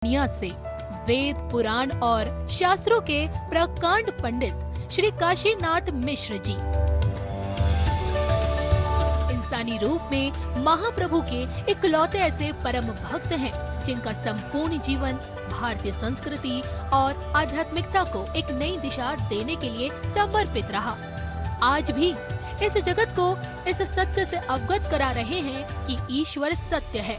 दुनिया से वेद पुराण और शास्त्रों के प्रकांड पंडित श्री काशीनाथ मिश्र जी इंसानी रूप में महाप्रभु के इकलौते ऐसे परम भक्त हैं जिनका संपूर्ण जीवन भारतीय संस्कृति और आध्यात्मिकता को एक नई दिशा देने के लिए समर्पित रहा। आज भी इस जगत को इस सत्य से अवगत करा रहे हैं कि ईश्वर सत्य है,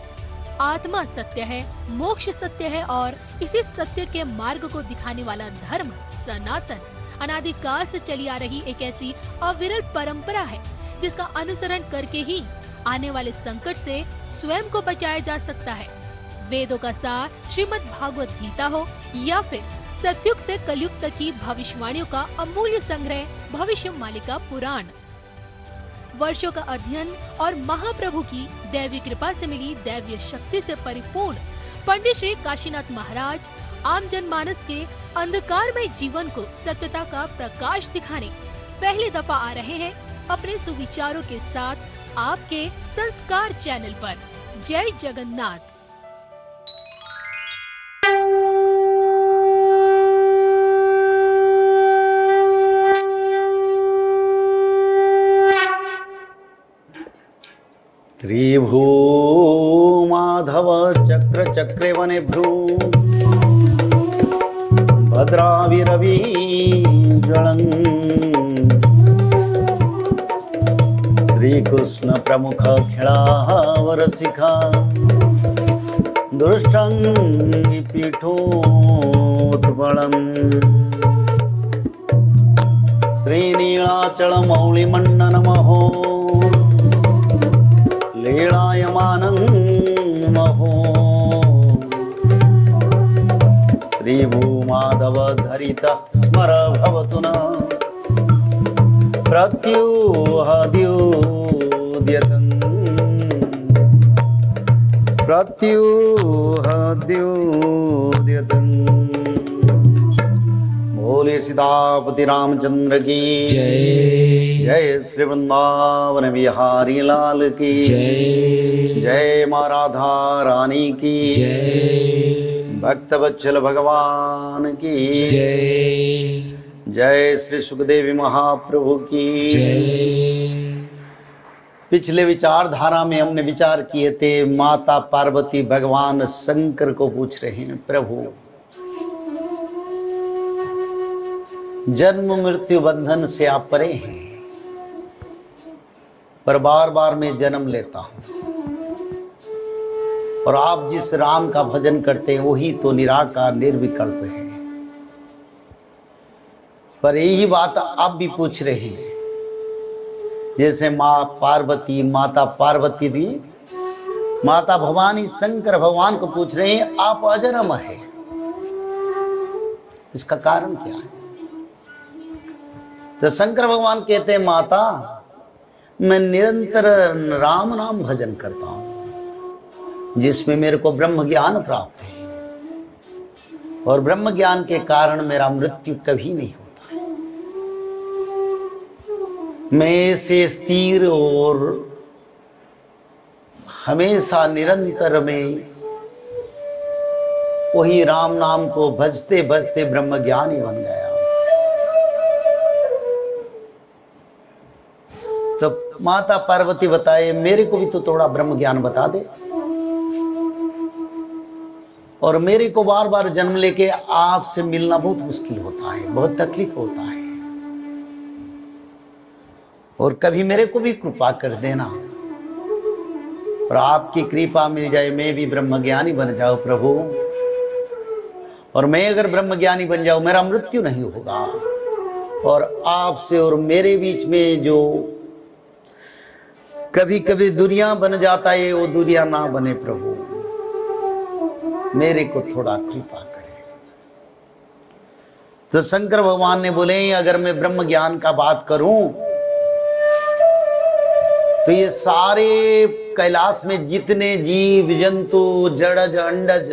आत्मा सत्य है, मोक्ष सत्य है और इसी सत्य के मार्ग को दिखाने वाला धर्म सनातन अनादिकाल से चली आ रही एक ऐसी अविरल परंपरा है जिसका अनुसरण करके ही आने वाले संकट से स्वयं को बचाया जा सकता है। वेदों का सार श्रीमद् भागवत गीता हो या फिर सतयुग से कलयुग तक की भविष्यवाणियों का अमूल्य संग्रह भविष्य मालिका पुराण, वर्षों का अध्ययन और महाप्रभु की दैवी कृपा से मिली दैवीय शक्ति से परिपूर्ण पंडित श्री काशीनाथ महाराज आम जनमानस के अंधकारमय जीवन को सत्यता का प्रकाश दिखाने पहली दफा आ रहे हैं अपने सुविचारों के साथ आपके संस्कार चैनल पर। जय जगन्नाथ। त्रिभू माधव चक्र चक्रे वने भ्रू भद्राविरवि ज्वलन् श्रीकृष्ण प्रमुख खिलावर शिखा दुष्टं पीठोत्पलम् श्रीनीलाचल मौलिमण्डन महो लीलायमानं महो श्रीभूमाधव धरितः स्मर भवतु न प्रत्यूहद्योद्यतं प्रत्यूहद्योद्यतं। बोले सीतापति रामचंद्र की जय। जय श्री वृंदावन बिहारी लाल की जय। जय माँ राधा रानी की जय। भक्त वत्सल भगवान की जय। जय श्री सुखदेवी महाप्रभु की जय। पिछले विचारधारा में हमने विचार किए थे, माता पार्वती भगवान शंकर को पूछ रहे हैं, प्रभु जन्म मृत्यु बंधन से आप परे हैं, पर बार बार मैं जन्म लेता हूं और आप जिस राम का भजन करते हैं वही तो निराकार निर्विकल्प है। पर यही बात आप भी पूछ रहे हैं, जैसे माता पार्वती भी माता भवानी शंकर भगवान को पूछ रहे हैं, आप अजर अमर है, इसका कारण क्या है? तो शंकर भगवान कहते हैं, माता मैं निरंतर राम नाम भजन करता हूं जिसमें मेरे को ब्रह्म ज्ञान प्राप्त है और ब्रह्म ज्ञान के कारण मेरा मृत्यु कभी नहीं होता है। मैं से स्थिर और हमेशा निरंतर में वही राम नाम को भजते भजते ब्रह्म ज्ञानी बन गया। तो माता पार्वती बताए, मेरे को भी तो थोड़ा ब्रह्म ज्ञान बता दे, और मेरे को बार बार जन्म लेके आपसे मिलना बहुत मुश्किल होता है, बहुत तकलीफ होता है, और कभी मेरे को भी कृपा कर देना और आपकी कृपा मिल जाए, मैं भी ब्रह्म ज्ञानी बन जाऊं प्रभु। और मैं अगर ब्रह्म ज्ञानी बन जाऊं मेरा मृत्यु नहीं होगा, और आपसे और मेरे बीच में जो कभी कभी दूरियां बन जाता है वो दूरियां ना बने प्रभु, मेरे को थोड़ा कृपा करें। तो शंकर भगवान ने बोले, अगर मैं ब्रह्म ज्ञान का बात करूं तो ये सारे कैलाश में जितने जीव जंतु जड़ज अंडज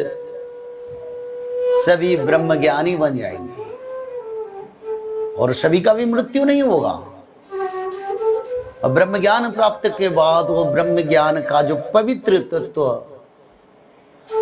सभी ब्रह्म ज्ञानी बन जाएंगे और सभी का भी मृत्यु नहीं होगा। और ब्रह्म ज्ञान प्राप्त के बाद वो ब्रह्म ज्ञान का जो पवित्र तत्व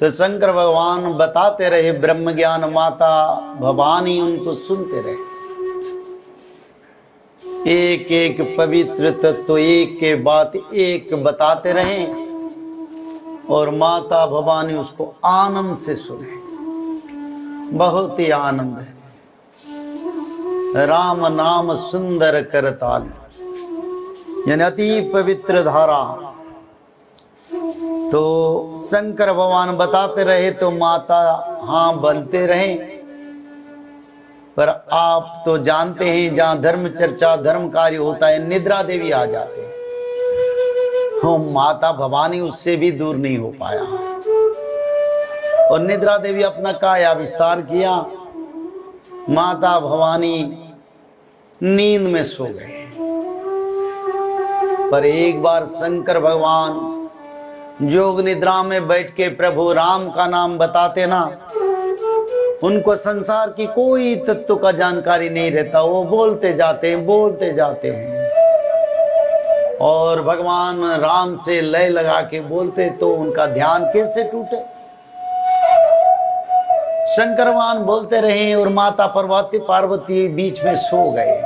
तो शंकर भगवान बताते रहे ब्रह्म ज्ञान, माता भवानी उनको सुनते रहे। एक एक पवित्र तत्व एक के बाद एक बताते रहे और माता भवानी उसको आनंद से सुने। बहुत ही आनंद है। राम नाम सुंदर करताल, यानी अति पवित्र धारा। तो शंकर भगवान बताते रहे तो माता हाँ बोलते रहे। पर आप तो जानते हैं जहाँ धर्म चर्चा धर्म कार्य होता है निद्रा देवी आ जाते हैं। माता भवानी उससे भी दूर नहीं हो पाया और निद्रा देवी अपना काया विस्तार किया। माता भवानी नींद में सो गए। पर एक बार शंकर भगवान जोग निद्रा में बैठ के प्रभु राम का नाम बताते ना, उनको संसार की कोई तत्व का जानकारी नहीं रहता। वो बोलते जाते हैं और भगवान राम से लय लगा के बोलते तो उनका ध्यान कैसे टूटे। शंकर भगवान बोलते रहे और माता पार्वती बीच में सो गए।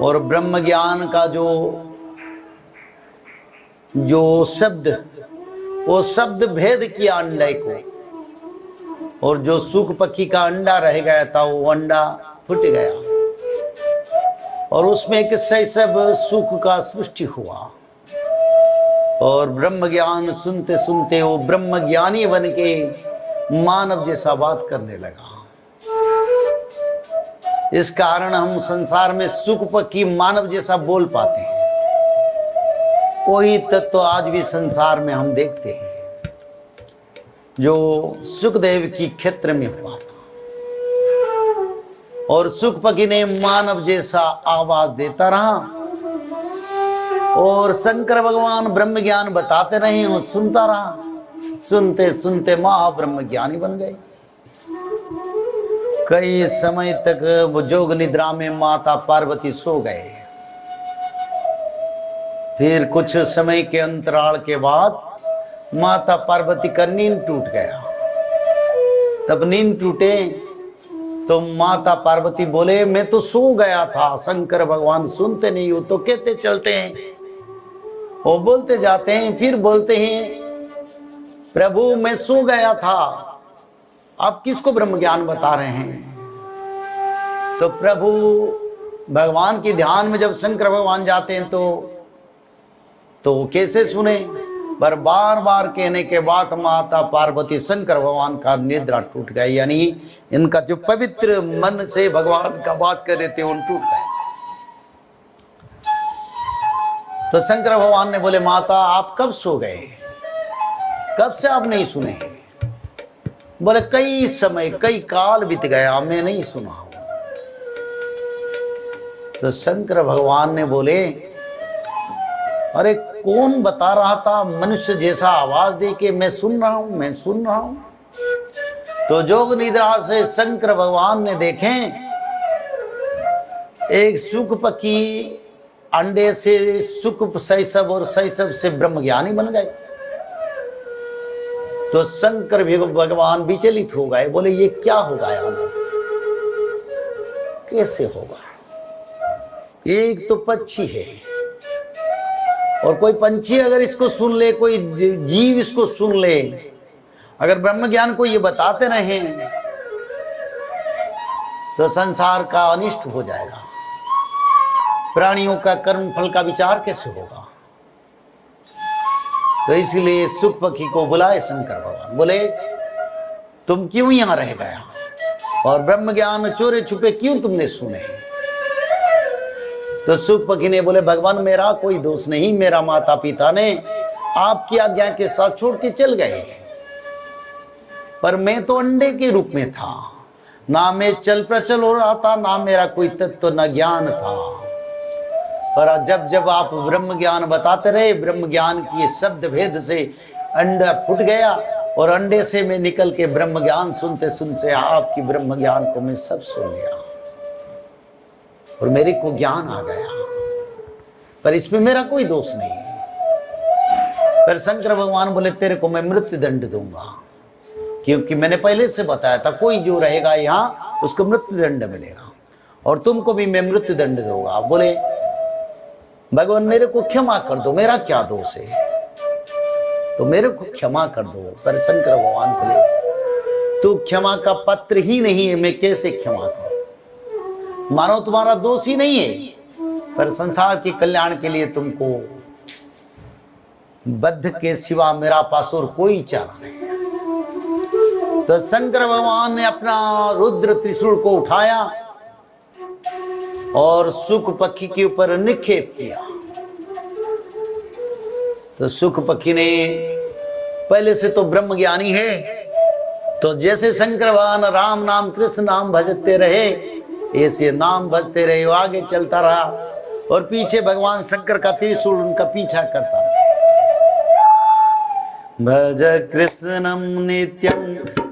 और ब्रह्म ज्ञान का जो शब्द, वो शब्द भेद किया अंडे को, और जो सुख पक्षी का अंडा रह गया था वो अंडा फूट गया और उसमें एक शैशव सुख का सृष्टि हुआ। और ब्रह्म ज्ञान सुनते सुनते वो ब्रह्म ज्ञानी बन के मानव जैसा बात करने लगा। इस कारण हम संसार में सुख पक्षी मानव जैसा बोल पाते हैं। वही तत्व तो आज भी संसार में हम देखते हैं जो सुखदेव की क्षेत्र में हुआ था। और सुख पक्षी ने मानव जैसा आवाज देता रहा और शंकर भगवान ब्रह्म ज्ञान बताते रहे और सुनता रहा। सुनते सुनते महाब्रह्म ज्ञानी बन गए। कई समय तक वो जोग निद्रा में माता पार्वती सो गए। फिर कुछ समय के अंतराल के बाद माता पार्वती का नींद टूट गया। तब नींद टूटे तो माता पार्वती बोले मैं तो सो गया था। शंकर भगवान सुनते नहीं हो तो कहते चलते हैं। वो बोलते जाते हैं, फिर बोलते हैं प्रभु मैं सो गया था, आप किसको ब्रह्म ज्ञान बता रहे हैं। तो प्रभु भगवान के ध्यान में जब शंकर भगवान जाते हैं तो कैसे सुने। पर बार बार कहने के बाद माता पार्वती शंकर भगवान का निद्रा टूट गई, यानी इनका जो पवित्र मन से भगवान का बात कर रहे थे उन टूट गए। तो शंकर भगवान ने बोले माता आप कब सो गए, कब से आप नहीं सुने। बोले कई समय कई काल बीत गया मैं नहीं सुना हूं। तो शंकर भगवान ने बोले अरे कौन बता रहा था मनुष्य जैसा आवाज दे के मैं सुन रहा हूं। तो जोग निद्रा से शंकर भगवान ने देखे एक सुख पक्षी अंडे से सुख शैशव और शैशव से ब्रह्म ज्ञानी बन गए। तो शंकर भगवान विचलित हो गए। बोले ये क्या होगा यार, कैसे होगा। एक तो पक्षी है और कोई पंछी अगर इसको सुन ले, कोई जीव इसको सुन ले, अगर ब्रह्म ज्ञान को ये बताते रहे तो संसार का अनिष्ट हो जाएगा। प्राणियों का कर्म फल का विचार कैसे होगा। तो इसलिए सुख पक्षी को बुलाए शंकर भगवान। बोले तुम क्यों यहां रह गया और ब्रह्म ज्ञान चोरे छुपे क्यों तुमने सुने। तो सुख पक्षी ने बोले भगवान मेरा कोई दोष नहीं, मेरा माता पिता ने आपकी आज्ञा के साथ छोड़ के चल गए। पर मैं तो अंडे के रूप में था, ना मैं चल प्रचल हो रहा था, ना मेरा कोई तत्व न ज्ञान था। पर जब जब आप ब्रह्म ज्ञान बताते रहे, ब्रह्म ज्ञान की शब्द भेद से अंडा फूट गया और अंडे से मैं निकल के ब्रह्म ज्ञान सुनते सुनते आपकी ब्रह्म ज्ञान को मैं सब सुन लिया और मेरे को ज्ञान आ गया। पर इसमें मेरा कोई दोष नहीं है। पर शंकर भगवान बोले तेरे को मैं मृत्यु दंड दूंगा, क्योंकि मैंने पहले से बताया था कोई जो रहेगा यहाँ उसको मृत्यु दंड मिलेगा, और तुमको भी मैं मृत्यु दंड दूंगा। बोले भगवान मेरे को क्षमा कर दो, मेरा क्या दोष है, तो मेरे को क्षमा कर दो। पर शंकर भगवान बोले तू क्षमा का पत्र ही नहीं है, मैं कैसे क्षमा करूं, मानो तुम्हारा दोष ही नहीं है, पर संसार के कल्याण के लिए तुमको बद्ध के सिवा मेरा पास और कोई चारा नहीं। तो शंकर भगवान ने अपना रुद्र त्रिशूल को उठाया और सुख पक्षी के ऊपर निक्षेप किया। तो सुख पक्षी ने पहले से तो ब्रह्म ज्ञानी है, तो जैसे शंकर भगवान राम नाम कृष्ण नाम भजते रहे, ऐसे नाम भजते रहे, वो आगे चलता रहा और पीछे भगवान शंकर का त्रिशूल उनका पीछा करता रहा। भज कृष्णम नित्यम,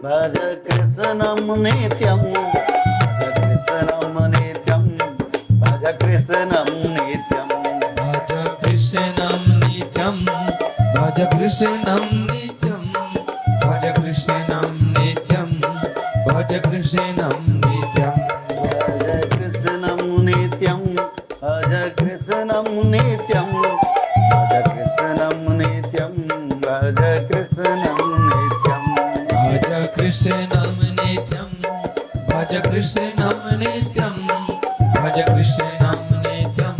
भज कृष्णम नित्यम, भज कृष्णम नित्यम, भज कृष्णम नित्यम, भज कृष्णं नित्यं, भज कृष्णं नित्यं, भज कृष्णं नित्यं, भज कृष्णं नित्यं, भज कृष्णम नित्यम, भज कृष्णम नित्यम, भज कृष्णम नित्यम, भज कृष्णम नित्यम, भज कृष्णं नित्यं, भज कृष्णं नित्यं, भज कृष्णं नित्यं, भज कृष्णं नित्यं,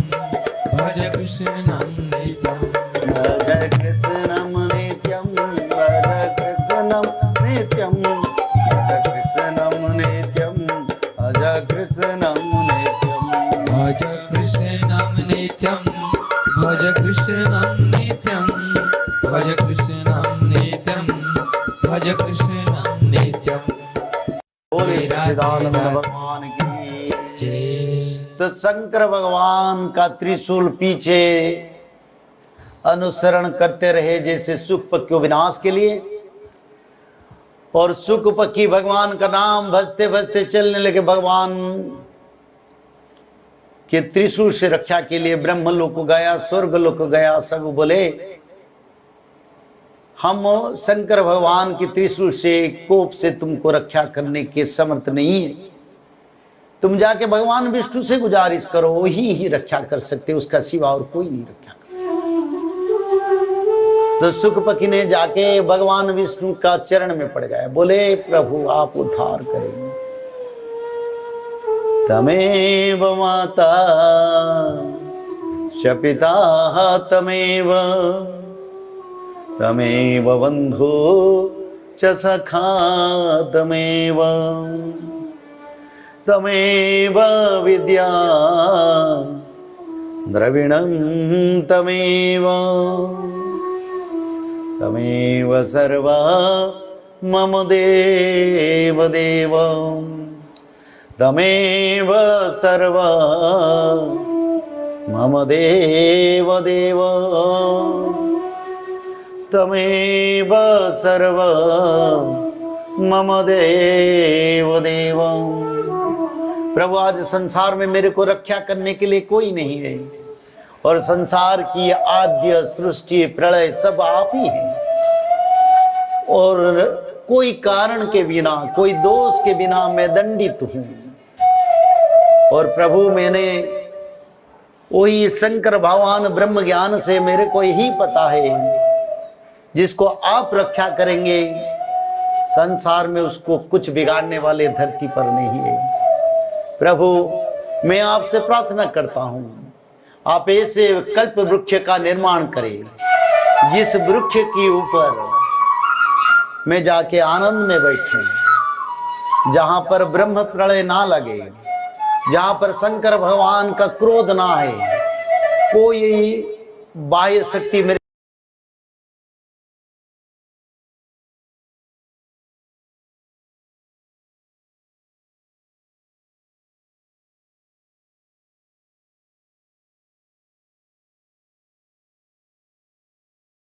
भज कृष्णम नित्यम, भज कृष्णम नित्यम, भज कृष्णम नित्यम, भज कृष्णम नित्यम, भज कृष्णं नित्यं, भज कृष्णं नित्यं, भज कृष्णं नित्यं, भज कृष्णं नित्यं। बोले सच्चिदानंद भगवान की। जय। तो शंकर भगवान का त्रिशूल पीछे अनुसरण करते रहे जैसे सुख पक्षी विनाश के लिए, और सुख पक्षी भगवान का नाम भजते भजते चलने लगे। भगवान के त्रिशूल से रक्षा के लिए ब्रह्म लोक गया, स्वर्ग लोक गया, सब बोले हम शंकर भगवान की त्रिशूल से कोप से तुमको रक्षा करने के समर्थ नहीं है, तुम जाके भगवान विष्णु से गुजारिश करो, वही ही रक्षा कर सकते, उसका सिवा और कोई नहीं रक्षा कर सकता। तो सुख पक्षी ने जाके भगवान विष्णु का चरण में पड़ गए, बोले प्रभु आप उद्धार करेंगे। तमेव माता च पिता तमेव, तमेव बंधु च सखा तमेव, तमेव विद्या द्रविणं तमेव, तमेव सर्वा मम देव देव, तमेव सर्वा मम देव देव, तमेव सर्वा मम देव देव। प्रभु आज संसार में मेरे को रक्षा करने के लिए कोई नहीं है, और संसार की आद्य सृष्टि प्रलय सब आप ही हैं, और कोई कारण के बिना कोई दोष के बिना मैं दंडित हूं। और प्रभु मैंने वही शंकर भगवान ब्रह्म ज्ञान से मेरे को यही पता है, जिसको आप रक्षा करेंगे संसार में उसको कुछ बिगाड़ने वाले धरती पर नहीं है। प्रभु मैं आपसे प्रार्थना करता हूं, आप ऐसे कल्प वृक्ष का निर्माण करें जिस वृक्ष के ऊपर मैं जाके आनंद में बैठूं, जहां पर ब्रह्म प्रलय ना लगे, जहां पर शंकर भगवान का क्रोध ना है, कोई बाह्य शक्ति मेरे